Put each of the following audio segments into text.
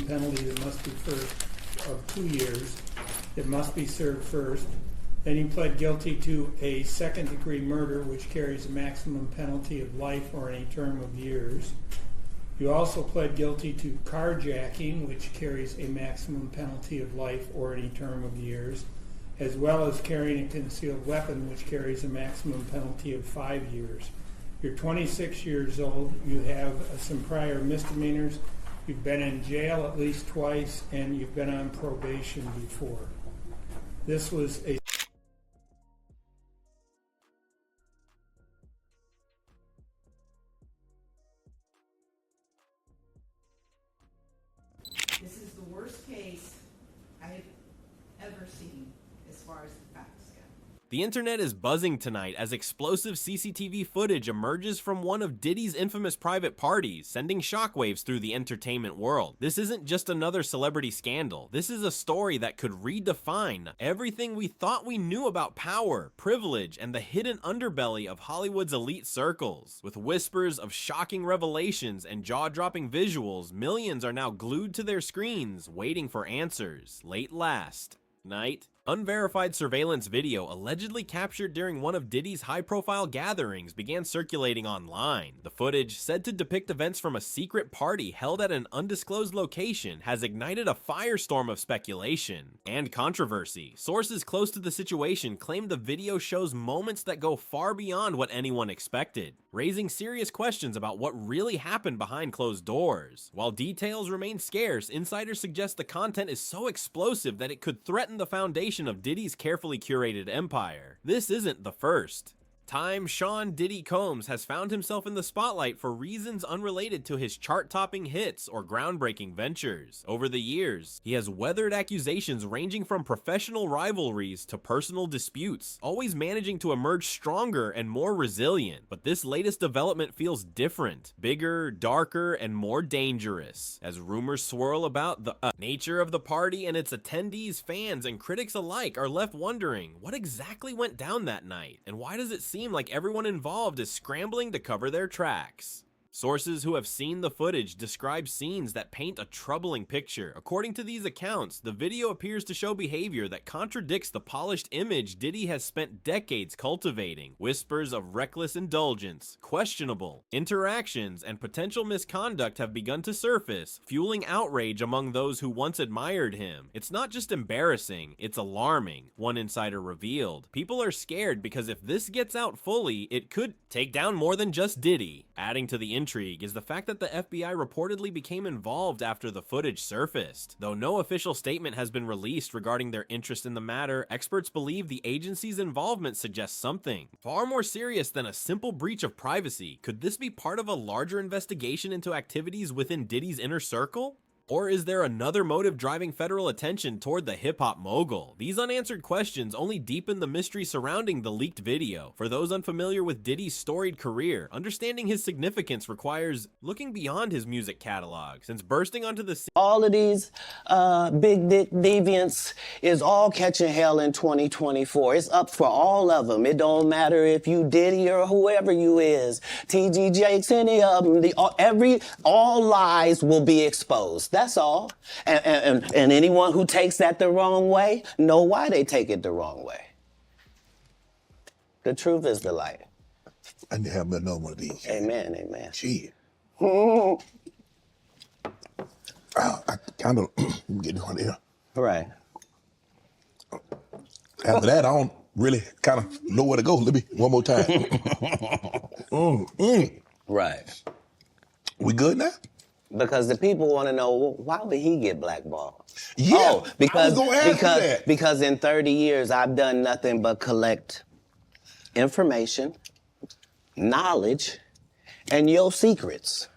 penalty that must be first of 2 years. It must be served first. Then he pled guilty to a second-degree murder, which carries a maximum penalty of life or any term of years. You also pled guilty to carjacking, which carries a maximum penalty of life or any term of years, as well as carrying a concealed weapon, which carries a maximum penalty of 5 years. You're 26 years old, you have some prior misdemeanors, you've been in jail at least twice, and you've been on probation before. This was a This is the worst case I have ever seen as far as the facts go. The internet is buzzing tonight as explosive CCTV footage emerges from one of Diddy's infamous private parties, sending shockwaves through the entertainment world. This isn't just another celebrity scandal. This is a story that could redefine everything we thought we knew about power, privilege, and the hidden underbelly of Hollywood's elite circles. With whispers of shocking revelations and jaw-dropping visuals, millions are now glued to their screens, waiting for answers. Late last night, unverified surveillance video allegedly captured during one of Diddy's high-profile gatherings began circulating online. The footage, said to depict events from a secret party held at an undisclosed location, has ignited a firestorm of speculation and controversy. Sources close to the situation claim the video shows moments that go far beyond what anyone expected, raising serious questions about what really happened behind closed doors. While details remain scarce, insiders suggest the content is so explosive that it could threaten the foundation of Diddy's carefully curated empire. This isn't the first time Sean Diddy Combs has found himself in the spotlight for reasons unrelated to his chart-topping hits or groundbreaking ventures. Over the years, he has weathered accusations ranging from professional rivalries to personal disputes, always managing to emerge stronger and more resilient. But this latest development feels different, bigger, darker, and more dangerous. As rumors swirl about the nature of the party and its attendees, fans, and critics alike are left wondering what exactly went down that night, and why does it seem like everyone involved is scrambling to cover their tracks. Sources who have seen the footage describe scenes that paint a troubling picture. According to these accounts, the video appears to show behavior that contradicts the polished image Diddy has spent decades cultivating. Whispers of reckless indulgence, questionable interactions, and potential misconduct have begun to surface, fueling outrage among those who once admired him. It's not just embarrassing, it's alarming, one insider revealed. People are scared because if this gets out fully, it could take down more than just Diddy. Adding to the intrigue is the fact that the FBI reportedly became involved after the footage surfaced. Though no official statement has been released regarding their interest in the matter, experts believe the agency's involvement suggests something far more serious than a simple breach of privacy. Could this be part of a larger investigation into activities within Diddy's inner circle? Or is there another motive driving federal attention toward the hip-hop mogul? These unanswered questions only deepen the mystery surrounding the leaked video. For those unfamiliar with Diddy's storied career, understanding his significance requires looking beyond his music catalog, since bursting onto the scene. All of these big dick deviants is all catching hell in 2024. It's up for all of them. It don't matter if you Diddy or whoever you is. TG Jakes, any of them. All lies will be exposed. That's all. And anyone who takes that the wrong way, know why they take it the wrong way. The truth is the light. I need to have another one of these. Amen, amen. Gee. I kind of get one here. Right. After that, I don't really kind of know where to go. Let me, one more time. Right. We good now? Because the people want to know, well, why would he get blackballed? Yeah, oh, because, I was gonna ask you that. Because in 30 years, I've done nothing but collect information, knowledge, and your secrets.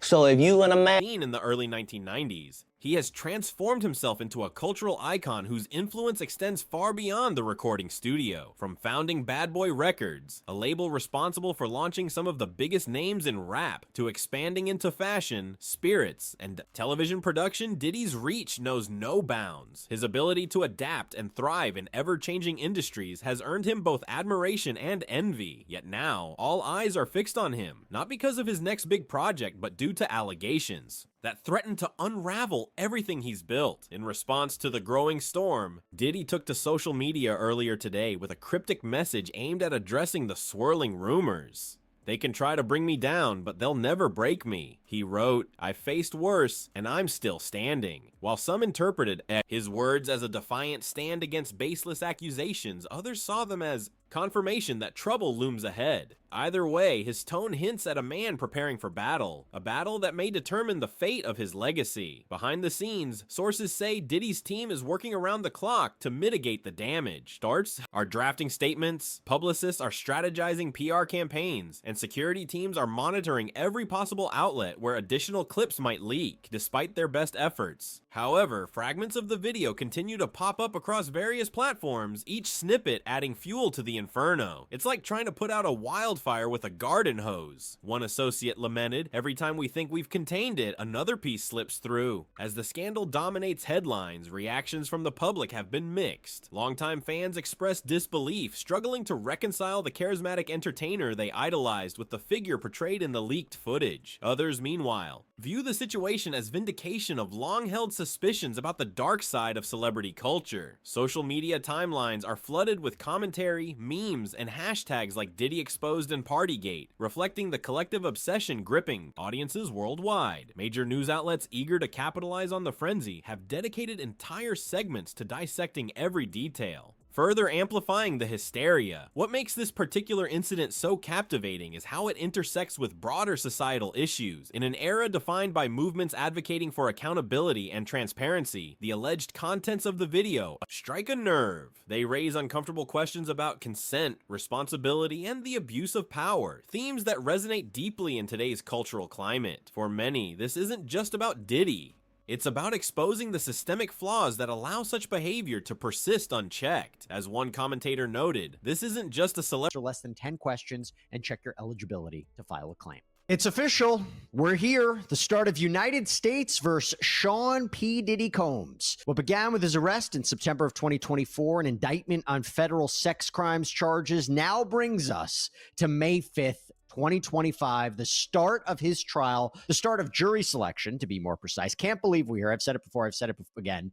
So if you and a man... In the early 1990s, he has transformed himself into a cultural icon whose influence extends far beyond the recording studio. From founding Bad Boy Records, a label responsible for launching some of the biggest names in rap, to expanding into fashion, spirits, and television production, Diddy's reach knows no bounds. His ability to adapt and thrive in ever-changing industries has earned him both admiration and envy. Yet now, all eyes are fixed on him, not because of his next big project, but due to allegations. that threatened to unravel everything he's built. In response to the growing storm, Diddy took to social media earlier today with a cryptic message aimed at addressing the swirling rumors. "They can try to bring me down, but they'll never break me," he wrote. "I faced worse, and I'm still standing." While some interpreted his words as a defiant stand against baseless accusations, others saw them as confirmation that trouble looms ahead. Either way, his tone hints at a man preparing for battle, a battle that may determine the fate of his legacy. Behind the scenes, sources say Diddy's team is working around the clock to mitigate the damage. Starts are drafting statements, publicists are strategizing PR campaigns, and security teams are monitoring every possible outlet where additional clips might leak, despite their best efforts. However, fragments of the video continue to pop up across various platforms, each snippet adding fuel to the inferno. It's like trying to put out a wildfire with a garden hose. One associate lamented, "Every time we think we've contained it, another piece slips through." As the scandal dominates headlines, reactions from the public have been mixed. Longtime fans expressed disbelief, struggling to reconcile the charismatic entertainer they idolized with the figure portrayed in the leaked footage. Others, meanwhile, view the situation as vindication of long-held suspicions about the dark side of celebrity culture. Social media timelines are flooded with commentary, memes, and hashtags like Diddy Exposed and Partygate, reflecting the collective obsession gripping audiences worldwide. Major news outlets eager to capitalize on the frenzy have dedicated entire segments to dissecting every detail, further amplifying the hysteria. What makes this particular incident so captivating is how it intersects with broader societal issues. In an era defined by movements advocating for accountability and transparency, the alleged contents of the video strike a nerve. They raise uncomfortable questions about consent, responsibility, and the abuse of power, themes that resonate deeply in today's cultural climate. For many, this isn't just about Diddy. It's about exposing the systemic flaws that allow such behavior to persist unchecked. As one commentator noted, this isn't just a celebrity. Less than 10 questions and check your eligibility to file a claim. It's official. We're here. The start of United States versus Sean P. Diddy Combs. What began with his arrest in September of 2024, an indictment on federal sex crimes charges, now brings us to May 5th, 2025, the start of his trial, the start of jury selection, to be more precise. Can't believe we're here. I've said it before. I've said it again.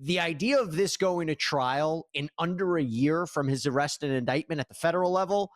The idea of this going to trial in under a year from his arrest and indictment at the federal level,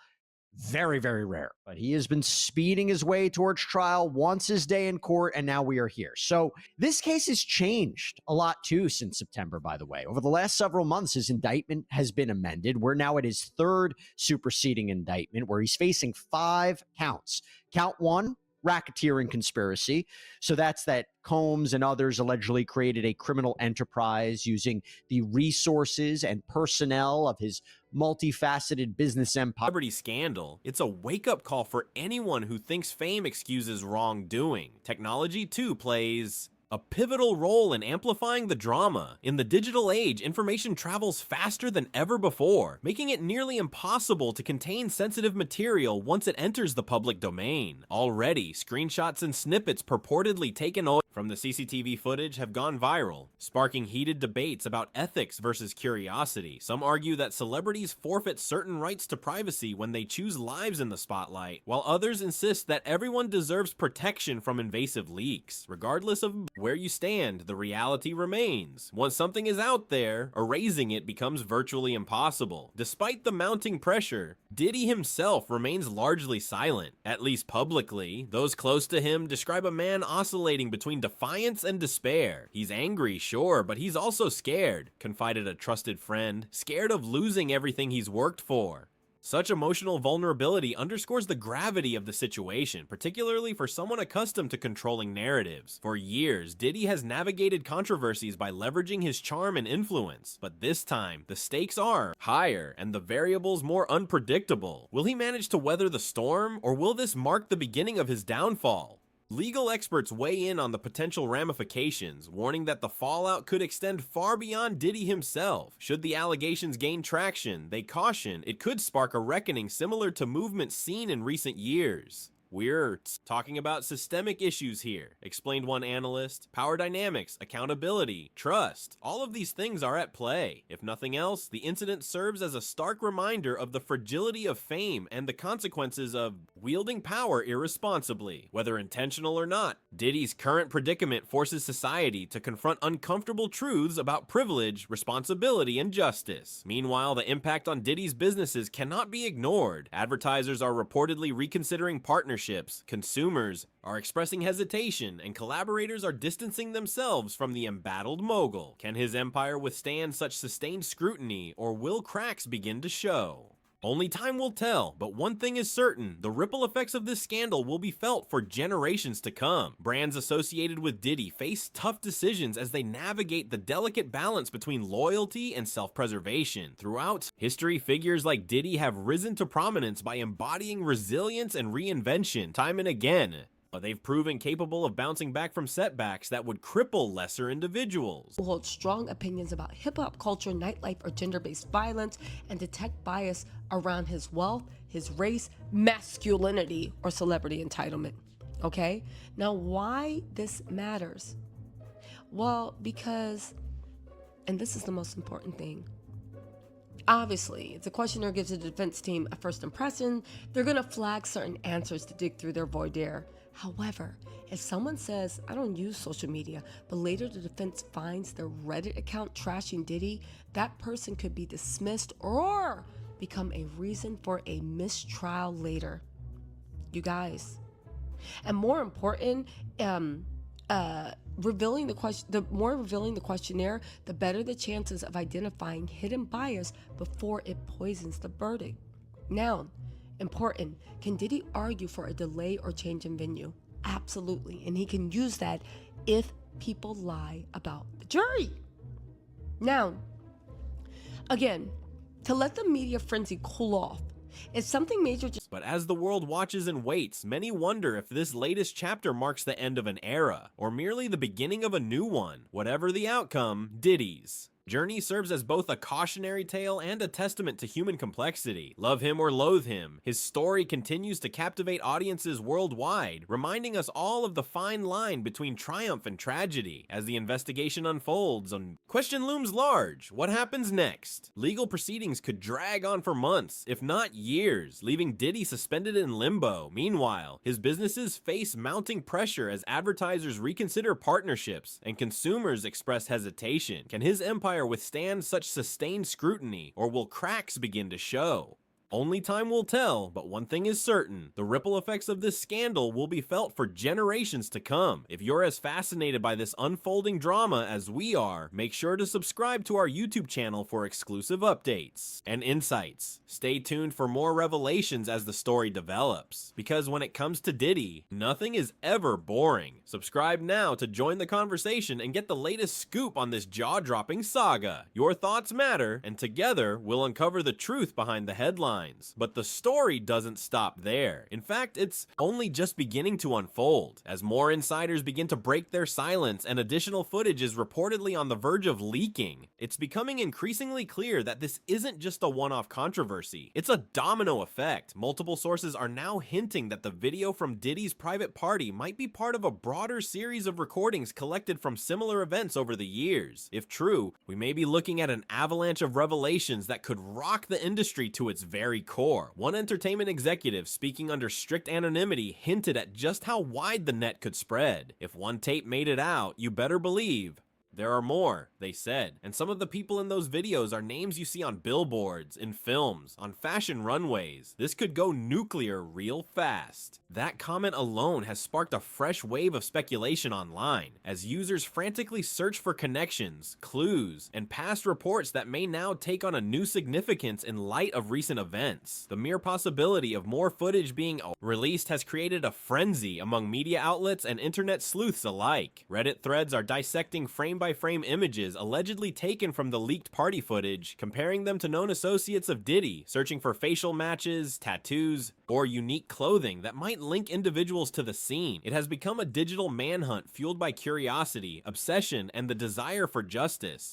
very, very rare. But he has been speeding his way towards trial, wants his day in court, and now we are here. So this case has changed a lot, too, since September, by the way. Over the last several months, his indictment has been amended. We're now at his third superseding indictment, where he's facing 5 counts. Count 1, racketeering conspiracy. So that's that Combs and others allegedly created a criminal enterprise using the resources and personnel of his multifaceted business empire. Celebrity scandal. It's a wake-up call for anyone who thinks fame excuses wrongdoing. Technology, too, plays a pivotal role in amplifying the drama. In the digital age, information travels faster than ever before, making it nearly impossible to contain sensitive material once it enters the public domain. Already, screenshots and snippets purportedly taken from the CCTV footage have gone viral, sparking heated debates about ethics versus curiosity. Some argue that celebrities forfeit certain rights to privacy when they choose lives in the spotlight, while others insist that everyone deserves protection from invasive leaks. Regardless of where you stand, the reality remains. Once something is out there, erasing it becomes virtually impossible. Despite the mounting pressure, Diddy himself remains largely silent, at least publicly. Those close to him describe a man oscillating between defiance and despair. He's angry, sure, but he's also scared, confided a trusted friend, scared of losing everything he's worked for. Such emotional vulnerability underscores the gravity of the situation, particularly for someone accustomed to controlling narratives. For years, Diddy has navigated controversies by leveraging his charm and influence, but this time, the stakes are higher and the variables more unpredictable. Will he manage to weather the storm, or will this mark the beginning of his downfall? Legal experts weigh in on the potential ramifications, warning that the fallout could extend far beyond Diddy himself. Should the allegations gain traction, they caution it could spark a reckoning similar to movements seen in recent years. We're talking about systemic issues here, explained one analyst. Power dynamics, accountability, trust, all of these things are at play. If nothing else, the incident serves as a stark reminder of the fragility of fame and the consequences of wielding power irresponsibly. Whether intentional or not, Diddy's current predicament forces society to confront uncomfortable truths about privilege, responsibility, and justice. Meanwhile, the impact on Diddy's businesses cannot be ignored. Advertisers are reportedly reconsidering partnerships, consumers are expressing hesitation, and collaborators are distancing themselves from the embattled mogul. Can his empire withstand such sustained scrutiny, or will cracks begin to show? Only time will tell, but one thing is certain, the ripple effects of this scandal will be felt for generations to come. Brands associated with Diddy face tough decisions as they navigate the delicate balance between loyalty and self-preservation. Throughout history, figures like Diddy have risen to prominence by embodying resilience and reinvention time and again. But they've proven capable of bouncing back from setbacks that would cripple lesser individuals. Who hold strong opinions about hip-hop culture, nightlife, or gender-based violence, and detect bias around his wealth, his race, masculinity, or celebrity entitlement. Okay? Now, why this matters? Well, because, and this is the most important thing, obviously, if the questioner gives the defense team a first impression, they're going to flag certain answers to dig through their voir dire. However, if someone says, I don't use social media, but later the defense finds their Reddit account trashing Diddy, that person could be dismissed or become a reason for a mistrial later. You guys. And more important, revealing the more revealing the questionnaire, the better the chances of identifying hidden bias before it poisons the verdict. Now, important, can Diddy argue for a delay or change in venue? Absolutely, and he can use that if people lie about the jury. Now, again, to let the media frenzy cool off, if something major But as the world watches and waits, many wonder if this latest chapter marks the end of an era, or merely the beginning of a new one. Whatever the outcome, Diddy's journey serves as both a cautionary tale and a testament to human complexity. Love him or loathe him, his story continues to captivate audiences worldwide, reminding us all of the fine line between triumph and tragedy. As the investigation unfolds, a question looms large. What happens next? Legal proceedings could drag on for months, if not years, leaving Diddy suspended in limbo. Meanwhile, his businesses face mounting pressure as advertisers reconsider partnerships and consumers express hesitation. Can his empire withstand such sustained scrutiny, or will cracks begin to show? Only time will tell, but one thing is certain, the ripple effects of this scandal will be felt for generations to come. If you're as fascinated by this unfolding drama as we are, make sure to subscribe to our YouTube channel for exclusive updates and insights. Stay tuned for more revelations as the story develops, because when it comes to Diddy, nothing is ever boring. Subscribe now to join the conversation and get the latest scoop on this jaw-dropping saga. Your thoughts matter, and together we'll uncover the truth behind the headlines. But the story doesn't stop there. In fact, it's only just beginning to unfold, as more insiders begin to break their silence and additional footage is reportedly on the verge of leaking. It's becoming increasingly clear that this isn't just a one-off controversy. It's a domino effect. Multiple sources are now hinting that the video from Diddy's private party might be part of a broader series of recordings collected from similar events over the years. If true, we may be looking at an avalanche of revelations that could rock the industry to its very core. One entertainment executive speaking under strict anonymity hinted at just how wide the net could spread. If one tape made it out, you better believe there are more, they said. And some of the people in those videos are names you see on billboards, in films, on fashion runways. This could go nuclear real fast. That comment alone has sparked a fresh wave of speculation online, as users frantically search for connections, clues, and past reports that may now take on a new significance in light of recent events. The mere possibility of more footage being released has created a frenzy among media outlets and internet sleuths alike. Reddit threads are dissecting frame-by-frame images allegedly taken from the leaked party footage, comparing them to known associates of Diddy, searching for facial matches, tattoos, or unique clothing that might link individuals to the scene. It has become a digital manhunt fueled by curiosity, obsession, and the desire for justice.